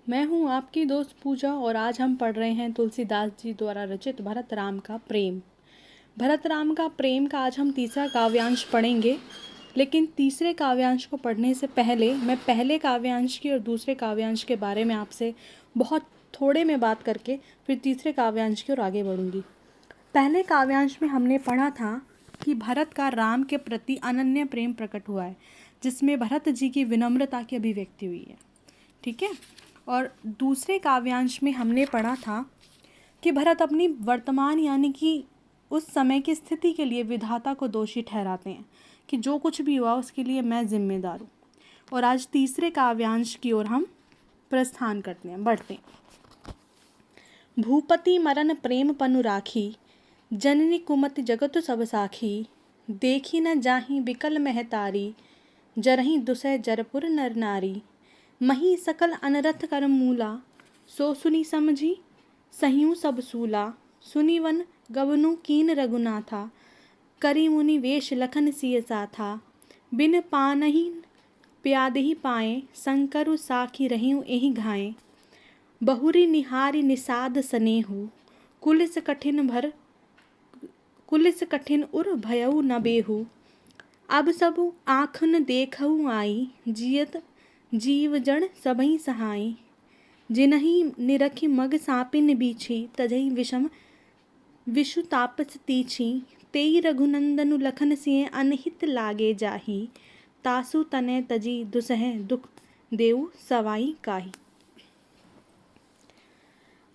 मैं हूँ आपकी दोस्त पूजा और आज हम पढ़ रहे हैं तुलसीदास जी द्वारा रचित भरत राम का प्रेम। भरत राम का प्रेम का आज हम तीसरा काव्यांश पढ़ेंगे, लेकिन तीसरे काव्यांश को पढ़ने से पहले मैं पहले काव्यांश की और दूसरे काव्यांश के बारे में आपसे बहुत थोड़े में बात करके फिर तीसरे काव्यांश की ओर आगे बढ़ूँगी। पहले काव्यांश में हमने पढ़ा था कि भरत का राम के प्रति अनन्य प्रेम प्रकट हुआ है, जिसमें भरत जी की विनम्रता की अभिव्यक्ति हुई है। ठीक है। और दूसरे काव्यांश में हमने पढ़ा था कि भरत अपनी वर्तमान यानी कि उस समय की स्थिति के लिए विधाता को दोषी ठहराते हैं कि जो कुछ भी हुआ उसके लिए मैं जिम्मेदार हूँ। और आज तीसरे काव्यांश की ओर हम प्रस्थान करते हैं, बढ़ते हैं। भूपति मरन प्रेम पनु राखी, जननी कुमति जगत सब साखी। देखी न जाहि बिकल महतारी, जरहि दुसह जरपुर नर नारी। मही सकल अनरथ कर मूला, सो सुनी समझी सहियों सब सूला। सुनी वन गवनु कीन रघुनाथा, करी मुनि वेश लखन सिय साथा। बिन पानहि प्यादहि पाए, शंकरु साखी रहियो एहि घाए। बहुरी निहारी निषाद सनेहु, कुलिस कठिन उर भयउ न बेहु। अब सब आँखन देखऊ आई, जियत जीव जन सबहि सहाई। जिनहि निरखि मग सापिन बीछी, तजहि विषम विषु तापस तीछी। तेई रघुनंदनु लखन सिंह अनहित लागे जाही, तासु तनय तजी दुसह दुख देऊ सवाई काहि।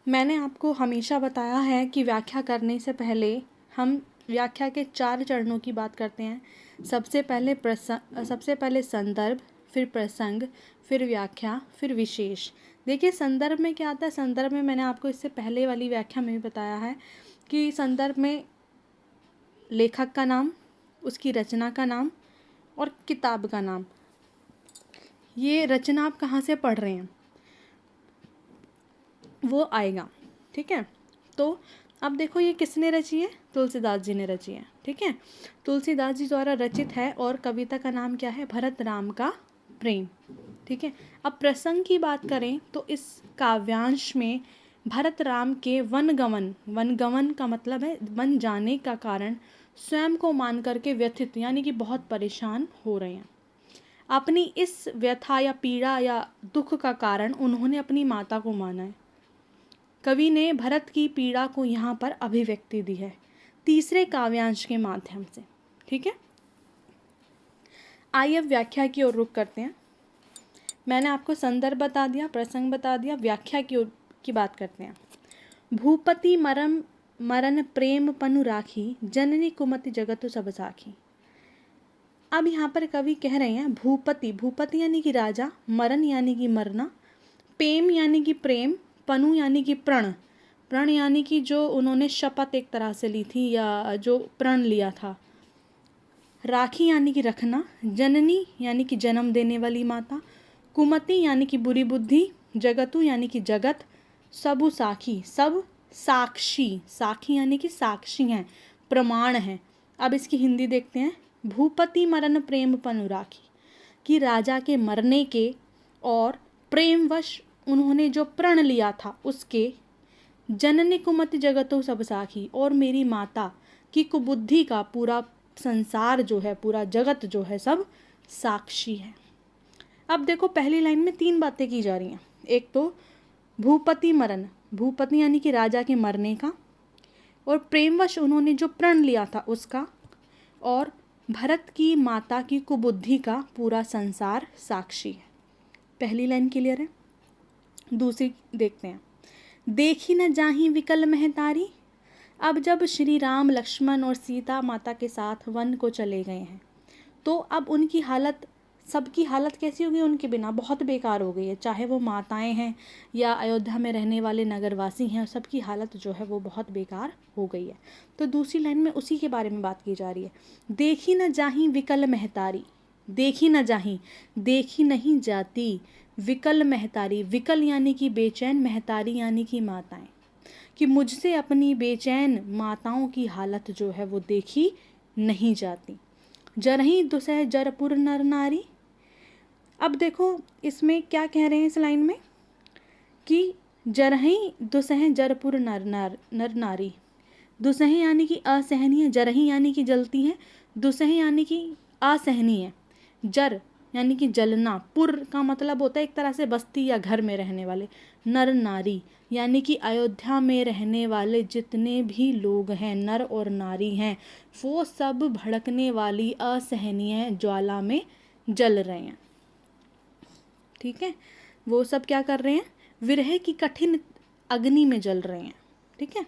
मैंने आपको हमेशा बताया है कि व्याख्या करने से पहले हम व्याख्या के 4 चरणों की बात करते हैं। सबसे पहले संदर्भ, फिर प्रसंग, फिर व्याख्या, फिर विशेष। देखिए संदर्भ में क्या आता है। संदर्भ में मैंने आपको इससे पहले वाली व्याख्या में भी बताया है कि संदर्भ में लेखक का नाम, उसकी रचना का नाम और किताब का नाम। ये रचना आप कहाँ से पढ़ रहे हैं वो आएगा। ठीक है। तो अब देखो ये किसने रची है, तुलसीदास जी ने रची है। ठीक है। तुलसीदास जी द्वारा रचित है और कविता का नाम क्या है, भरत राम का प्रेम। ठीक है। अब प्रसंग की बात करें तो इस काव्यांश में भरत राम के वनगमन का मतलब है वन जाने का कारण स्वयं को मान करके व्यथित यानी कि बहुत परेशान हो रहे हैं। अपनी इस व्यथा या पीड़ा या दुख का कारण उन्होंने अपनी माता को माना है। कवि ने भरत की पीड़ा को यहाँ पर अभिव्यक्ति दी है तीसरे काव्यांश के माध्यम से। ठीक है। आइए अब व्याख्या की ओर रुख करते हैं। मैंने आपको संदर्भ बता दिया, प्रसंग बता दिया, व्याख्या की बात करते हैं। भूपति मरन प्रेम पनु राखी, जननी कुमति जगत सब साखी। अब यहाँ पर कवि कह रहे हैं भूपति यानी कि राजा, मरन यानी कि मरना, प्रेम यानी कि प्रेम, पनु यानी कि प्रण यानी कि जो उन्होंने शपथ एक तरह से ली थी या जो प्रण लिया था। राखी यानी कि रखना, जननी यानी कि जन्म देने वाली माता, कुमति यानी कि बुरी बुद्धि, जगतु यानी कि जगत, सबु साखी सब साक्षी, साखी यानी कि साक्षी हैं, प्रमाण हैं। अब इसकी हिंदी देखते हैं। भूपति मरन प्रेम पनु राखी, कि राजा के मरने के और प्रेमवश उन्होंने जो प्रण लिया था उसके, जननी कुमति जगतो सब साखी, और मेरी माता की कुबुद्धि का पूरा संसार जो है, पूरा जगत जो है सब साक्षी है। अब देखो पहली लाइन में 3 बातें की जा रही हैं। एक तो भूपति मरण, भूपति यानी कि राजा के मरने का, और प्रेमवश उन्होंने जो प्रण लिया था उसका, और भरत की माता की कुबुद्धि का पूरा संसार साक्षी है। पहली लाइन क्लियर है। दूसरी देखते हैं। देखी न जाहि विकल महतारी। अब जब श्री राम, लक्ष्मण और सीता माता के साथ वन को चले गए हैं तो अब उनकी हालत, सबकी हालत कैसी हो गई, उनके बिना बहुत बेकार हो गई है। चाहे वो माताएं हैं या अयोध्या में रहने वाले नगरवासी हैं, सबकी हालत जो है वो बहुत बेकार हो गई है। तो दूसरी लाइन में उसी के बारे में बात की जा रही है। देखी न जाहि विकल महतारी, देखी न जाहि, देखी नहीं जाती, विकल महतारी, विकल यानी कि बेचैन, महतारी यानी कि माताएं, कि मुझसे अपनी बेचैन माताओं की हालत जो है वो देखी नहीं जाती। जरहि दुसह जरपुर नर नारी। अब देखो इसमें क्या कह रहे हैं इस लाइन में कि जरहि दुसह जरपुर नर नारी। दुसह यानी कि असहनीय, जरहि यानी कि जलती है, दुसह यानी कि असहनीय, जर यानी कि जलना, पुर का मतलब होता है एक तरह से बस्ती या घर में रहने वाले, नर नारी यानी कि अयोध्या में रहने वाले जितने भी लोग हैं, नर और नारी हैं, वो सब भड़कने वाली असहनीय ज्वाला में जल रहे हैं। ठीक है, वो सब क्या कर रहे हैं, विरह की कठिन अग्नि में जल रहे हैं। ठीक है,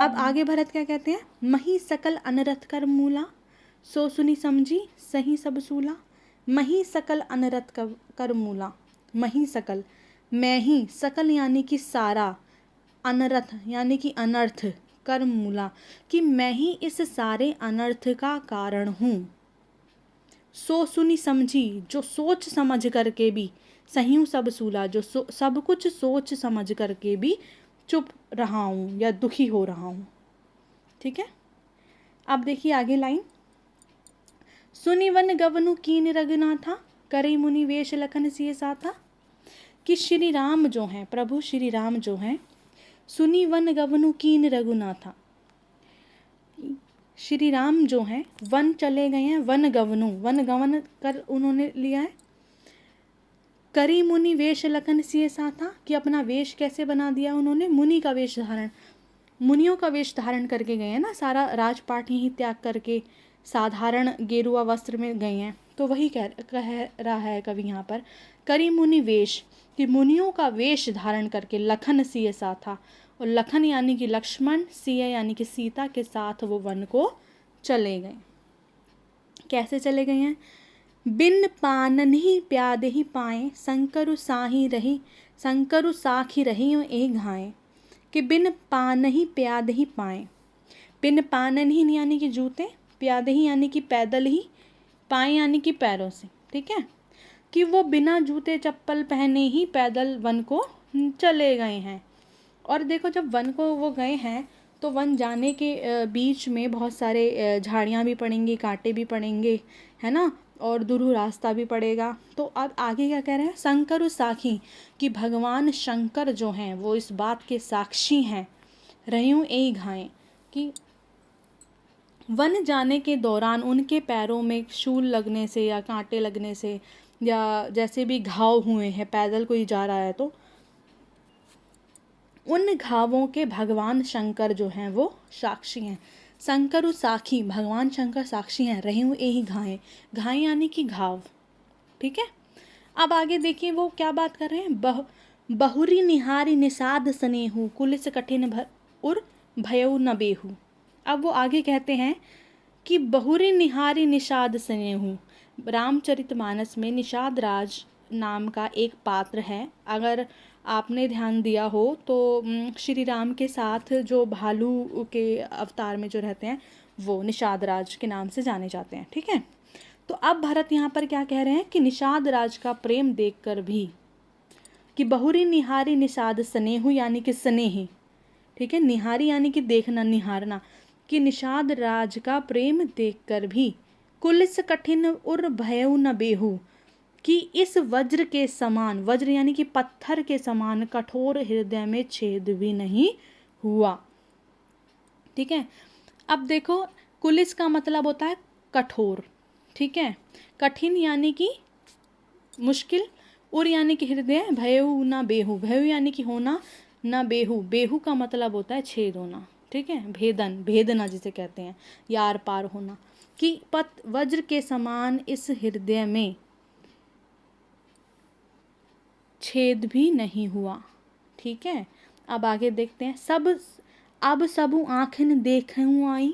अब आगे भरत क्या कहते हैं, मही सकल अनरथ कर मूला, सो सुनी समझी सही सब सूला। मही सकल अनरथ कर मूला, मही सकल, मैं ही, सकल यानी कि सारा, अनरथ यानी कि अनर्थ, कर मूला कि मैं ही इस सारे अनर्थ का कारण हूँ। सो सुनी समझी, जो सोच समझ करके भी, सही सब सूला, जो सब कुछ सोच समझ करके भी चुप रहा हूँ या दुखी हो रहा हूँ। ठीक है, अब देखिए आगे लाइन, सुनी वन गवनु कीन रघुनाथा, करे मुनि वेश लखन सिय साथा। कि श्री राम जो हैं, प्रभु श्री राम जो हैं, सुनी वन गवनु कीन रघुनाथा, श्री राम जो हैं वन चले गए हैं, वन गवनु, वन गवन कर उन्होंने लिया है। करी मुनि वेश लखन सिय साथा, कि अपना वेश कैसे बना दिया उन्होंने, मुनि का वेश धारण, मुनियों का वेश धारण करके गए हैं ना, सारा राजपाट ही त्याग करके साधारण गेरुआ वस्त्र में गए हैं। तो वही कह रहा है कवि यहाँ पर, करी मुनि वेश, कि मुनियों का वेश धारण करके लखन सिय साथा, और लखन यानी कि लक्ष्मण, सिय यानी कि सीता के साथ वो वन को चले गए। कैसे चले गए हैं, बिन पानहि प्याद ही पाए, शंकरु साही रही, शंकरु साखी रही एक घाए। कि बिन पानहि प्याद ही पाए, बिन पानहि यानी कि जूते, प्याद ही यानी कि पैदल ही, पाए यानी कि पैरों से। ठीक है, कि वो बिना जूते चप्पल पहने ही पैदल वन को चले गए हैं। और देखो जब वन को वो गए हैं तो वन जाने के बीच में बहुत सारे झाड़ियाँ भी पड़ेंगी, कांटे भी पड़ेंगे, है ना, और दुरूह रास्ता भी पड़ेगा। तो अब आगे क्या कह रहे हैं, शंकर साखी, कि भगवान शंकर जो हैं वो इस बात के साक्षी हैं, रह्यूं ए घाएं, कि वन जाने के दौरान उनके पैरों में शूल लगने से या कांटे लगने से या जैसे भी घाव हुए हैं, पैदल कोई जा रहा है तो उन घावों के भगवान शंकर जो हैं वो साक्षी हैं। शंकर साखी, भगवान शंकर साक्षी हैं, रह्यूं यही घाएं, घाएं यानी कि घाव। ठीक है, अब आगे देखिए वो क्या बात कर रहे हैं, बहुरी निहारी निषाद स्नेहु, कुलिस कठिन उर भयउ न बेहू। अब वो आगे कहते हैं कि बहुरी निहारी निषाद स्नेहु, रामचरितमानस में निषाद राज नाम का एक पात्र है। अगर आपने ध्यान दिया हो तो श्री राम के साथ जो भालू के अवतार में जो रहते हैं वो निषाद राज के नाम से जाने जाते हैं। ठीक है, तो अब भरत यहाँ पर क्या कह रहे हैं कि निषाद राज का प्रेम देखकर भी, कि बहुरी निहारी निषाद स्नेहु यानी कि स्नेही, ठीक है, निहारी यानी कि देखना, निहारना, कि निषाद राज का प्रेम देखकर भी कुलिस कठिन उर भयउ न बेहू, कि इस वज्र के समान, वज्र यानी कि पत्थर के समान कठोर हृदय में छेद भी नहीं हुआ। ठीक है, अब देखो कुलिस का मतलब होता है कठोर, ठीक है, कठिन यानी कि मुश्किल, उर यानी कि हृदय, भयउ ना बेहू, भयउ यानी कि होना, ना बेहू, बेहू का मतलब होता है छेद होना। ठीक है, भेदन, भेदना जिसे कहते हैं, यार पार होना, कि वज्र के समान इस हृदय में छेद भी नहीं हुआ। ठीक है, अब आगे देखते हैं, अब सबु आँखिन देखूँ आई,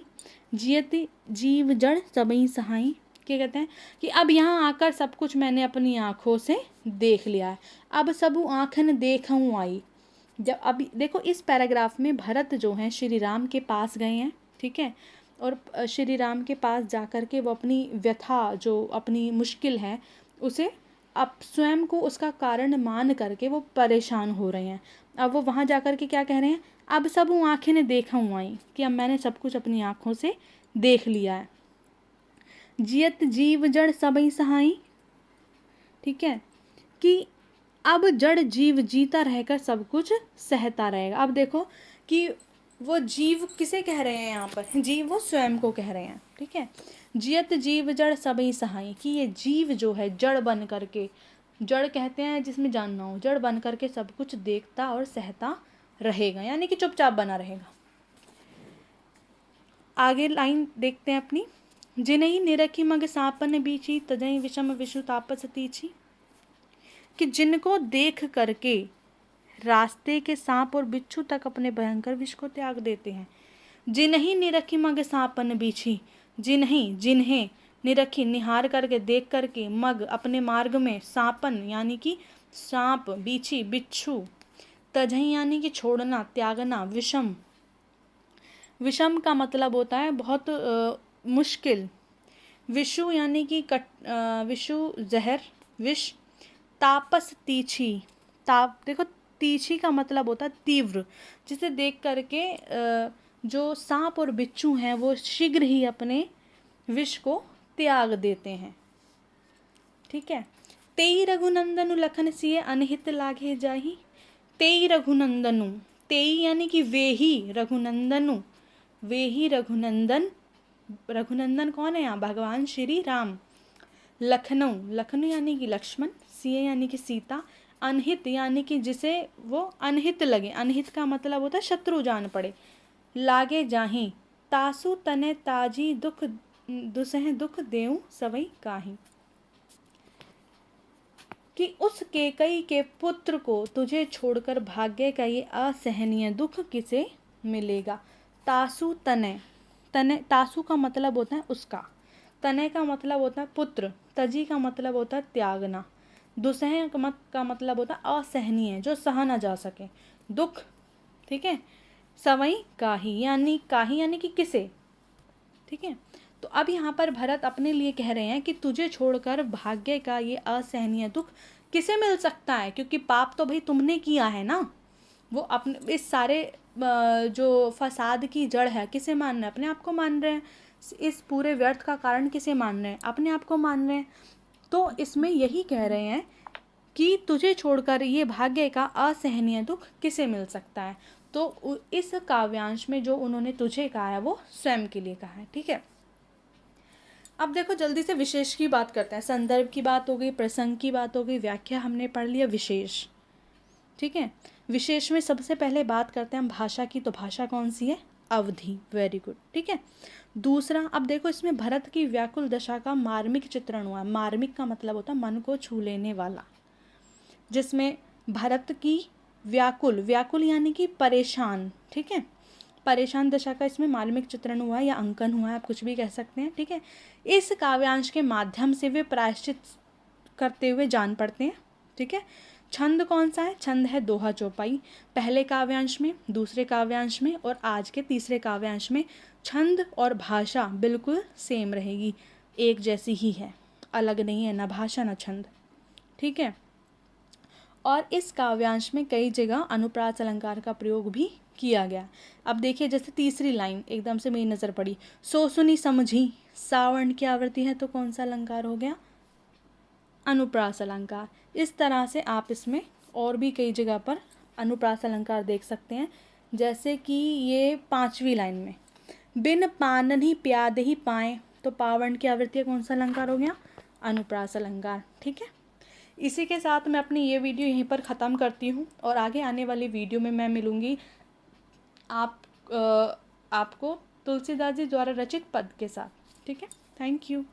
जियत जीव जड़ सबई सहाई। क्या कहते हैं कि अब यहाँ आकर सब कुछ मैंने अपनी आँखों से देख लिया है। अब सबु आँखिन देखूँ आई, जब अभी देखो इस पैराग्राफ में भरत जो हैं श्री राम के पास गए हैं। ठीक है, और श्री राम के पास जाकर के वो अपनी व्यथा, जो अपनी मुश्किल है, उसे अब स्वयं को उसका कारण मान करके वो परेशान हो रहे हैं। अब वो वहाँ जाकर के क्या कह रहे हैं, अब सब वो आँखें ने देखा हुआ ही, कि अब मैंने सब कुछ अपनी आँखों से देख लिया है। जियत जीव जड़ सबई सहाई, ठीक है, कि अब जड़ जीव जीता रहकर सब कुछ सहता रहेगा। अब देखो कि वो जीव किसे कह रहे हैं यहाँ पर, जीव वो स्वयं को कह रहे हैं, ठीक है। जियत जीव जड़ सबई सहाय, कि ये जीव जो है जड़ बन करके, जड़ कहते हैं जिसमें जानना हो, जड़ बन करके सब कुछ देखता और सहता रहेगा, यानी कि चुपचाप बना रहेगा। आगे लाइन देखते हैं अपनी, जिन्हीं निरखी मग सापन बीची तजई विषम विषु तापस तीछी, कि जिनको देख करके रास्ते के सांप और बिच्छू तक अपने भयंकर विष को त्याग देते हैं। जिन्हीं निरखी मग सांपन बीछी, जिन्हें निरखी निहार करके देख करके, मग अपने मार्ग में, सांपन यानी कि सांप, बीछी बिच्छू, तजही यानी कि छोड़ना त्यागना, विषम का मतलब होता है बहुत मुश्किल, विषु यानी कि विषु जहर विष, तापस तीछी, ताप देखो तीछी का मतलब होता है तीव्र, जिसे देख करके जो सांप और बिच्छू हैं वो शीघ्र ही अपने विष को त्याग देते हैं, ठीक है। तेई रघुनंदनु लखन सिए अनहित लागे जाही, तेई रघुनंदनु, तेई यानी कि वे ही रघुनंदनु, वे ही रघुनंदन, रघुनंदन कौन है यहाँ, भगवान श्री राम। लखनऊ यानी कि लक्ष्मण, सिए यानी कि सीता, अनहित यानी कि जिसे वो अनहित लगे, अनहित का मतलब होता है शत्रु जान पड़े, लागे जाही, तासु तने ताजी दुख दुसह दुख देऊं सवई काहीं, कि उस केकई के पुत्र को तुझे छोड़कर भाग्य का ये असहनीय दुख किसे मिलेगा। तासु तने, तने तासु का मतलब होता है उसका, तने का मतलब होता है पुत्र, तजी का मतलब होता है त्यागना, दुसह का मतलब होता है असहनीय, जो सहा ना जा सके, दुख, ठीक है। सवई काही यानी कि किसे, ठीक है। तो अब यहाँ पर भरत अपने लिए कह रहे हैं कि तुझे छोड़कर भाग्य का ये असहनीय दुख किसे मिल सकता है, क्योंकि पाप तो भाई तुमने किया है ना। वो अपने इस सारे जो फसाद की जड़ है किसे मान रहे हैं, अपने आप को मान रहे हैं। इस पूरे व्यर्थ का कारण किसे मान रहे हैं, अपने आप को मान रहे हैं। तो इसमें यही कह रहे हैं कि तुझे छोड़कर ये भाग्य का असहनीय दुख किसे मिल सकता है। तो इस काव्यांश में जो उन्होंने तुझे कहा है वो स्वयं के लिए कहा है, ठीक है। अब देखो जल्दी से विशेष की बात करते हैं। संदर्भ की बात हो गई, प्रसंग की बात हो गई, व्याख्या हमने पढ़ लिया, विशेष, ठीक है। विशेष में सबसे पहले बात करते हैं हम भाषा की। तो भाषा कौन सी है, अवधि, वेरी गुड, ठीक है। दूसरा, अब देखो इसमें भरत की व्याकुल दशा का मार्मिक चित्रण हुआ है। मार्मिक का मतलब होता है मन को छू लेने वाला, जिसमें भरत की व्याकुल यानी कि परेशान, ठीक है, परेशान दशा का इसमें मार्मिक चित्रण हुआ है या अंकन हुआ है, आप कुछ भी कह सकते हैं, ठीक है। इस काव्यांश के माध्यम से वे प्रायश्चित करते हुए जान पड़ते हैं, ठीक है। छंद कौन सा है, छंद है दोहा चौपाई। पहले काव्यांश में, दूसरे काव्यांश में और आज के तीसरे काव्यांश में छंद और भाषा बिल्कुल सेम रहेगी, एक जैसी ही है, अलग नहीं है, ना भाषा ना छंद, ठीक है। और इस काव्यांश में कई जगह अनुप्रास अलंकार का प्रयोग भी किया गया। अब देखिए जैसे तीसरी लाइन एकदम से मेरी नज़र पड़ी, सो सुनी समझी, सावर्ण की आवृत्ति है तो कौन सा अलंकार हो गया, अनुप्रास अलंकार। इस तरह से आप इसमें और भी कई जगह पर अनुप्रास अलंकार देख सकते हैं। जैसे कि ये 5वीं लाइन में, बिन पानन ही प्याद ही पाए, तो पावण की आवृत्ति कौन सा अलंकार हो गया, अनुप्रास अलंकार, ठीक है। इसी के साथ मैं अपनी ये वीडियो यहीं पर ख़त्म करती हूँ और आगे आने वाली वीडियो में मैं मिलूँगी आपको तुलसीदास जी द्वारा रचित पद के साथ, ठीक है। Thank you.